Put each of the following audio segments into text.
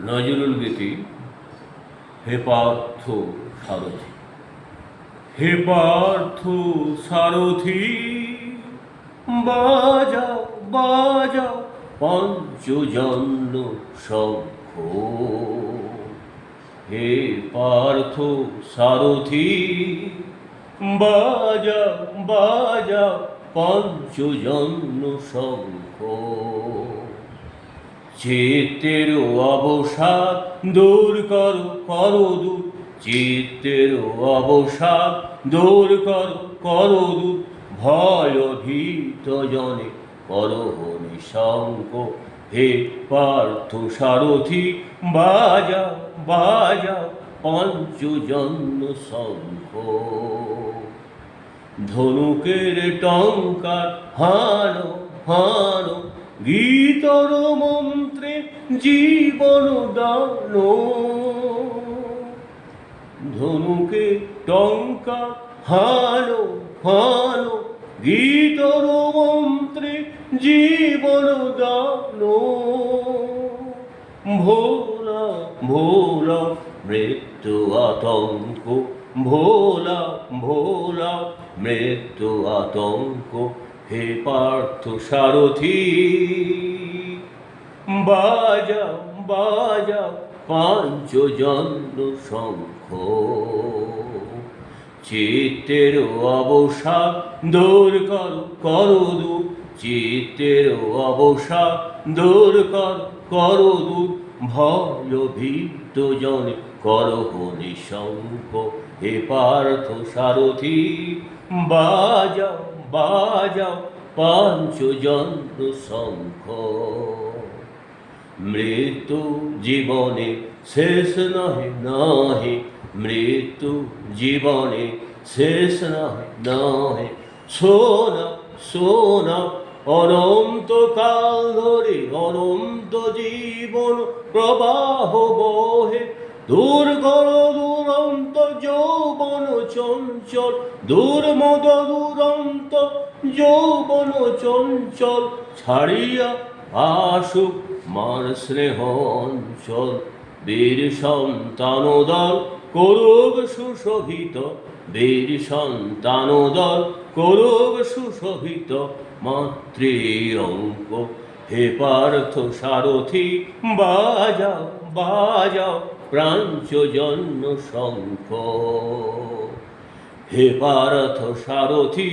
নজরুল গীতি হে পার্থ সারথি। হে পার্থ সারথি, বাজাও বাজাও পঞ্চজন্য শঙ্খ। হে পার্থ সারথি, বাজাও বাজাও পঞ্চজন্য শঙ্খ। চিত্তের অবসাদ দূর করো করো দূর, চিত্তের অবসাদ দূর করো করো দূর। ভয় ভীত জনে করহ নিঃশঙ্ক। হে পার্থ সারথি, বাজাও বাজাও পঞ্চজন্য শঙ্খ। ধনুকের টঙ্কার হানো হানো, গীতর মন্ত্রে জীবন দানো। ধনুকে টঙ্কা হানো হানো, গীতর মন্ত্রে জীবন দানো। ভোলা ভোলা মৃত্যু আতঙ্ক, ভোলা ভোলা মৃত্যু আতঙ্ক। হে পার্থ সারথি, বাজাও বাজাও পঞ্চজন্য শঙ্খ। চিত্তের অবসাদ দূর করো করো দূর, চিত্তের অবসাদ দূর করো করো দূর। ভয় ভীত জনে করহ নিঃশঙ্ক। হে পার্থ সারথি, বাজাও বাজাও পঞ্চজন্য শঙ্খ। মৃত্যু জীবনে শেষ নহে নহে, মৃত্যু জীবনে শেষ নহে নহে। শোনা শোনা অনন্ত কাল ধরে অনন্ত জীবন প্রবাহ বহে। দূর করো দুরন্ত যৌবন চঞ্চল, দুর্মদ দুরন্ত যৌবন চঞ্চল। ছাড়িয়া আসুক মার স্নেহ অঞ্চল, বীর সন্তান দল করুক সুশোভিত, বীর সন্তান দল করুক সুশোভিত মাতৃ অঙ্ক। হে পার্থ সারথি, বাজাও বাজাও পঞ্চজন্য শঙ্খ। হে পার্থ সারথি,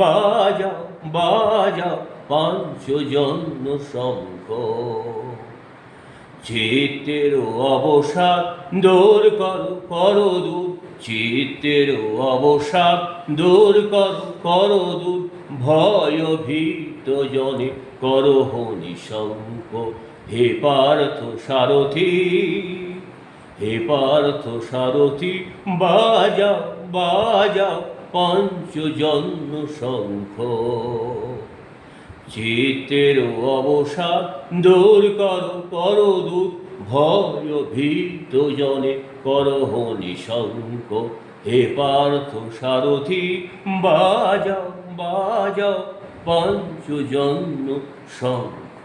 বাজাও বাজাও পঞ্চজন্য শঙ্খ। চিত্তের অবসাদ দূর করো করো দূর, চিত্তের অবসাদ দূর করো করো দূর। ভয় ভীত জনে করহ নিঃশঙ্ক। হে পার্থ সারথি, হে পার্থ সারথি, বাজাও বাজাও পঞ্চজন্য শঙ্খ। চিত্তের অবসাদ দূর করো করো দূর, ভয় ভীত জনে করহ নিঃশঙ্ক। হে পার্থ সারথি, বাজাও বাজাও পঞ্চজন্য শঙ্খ।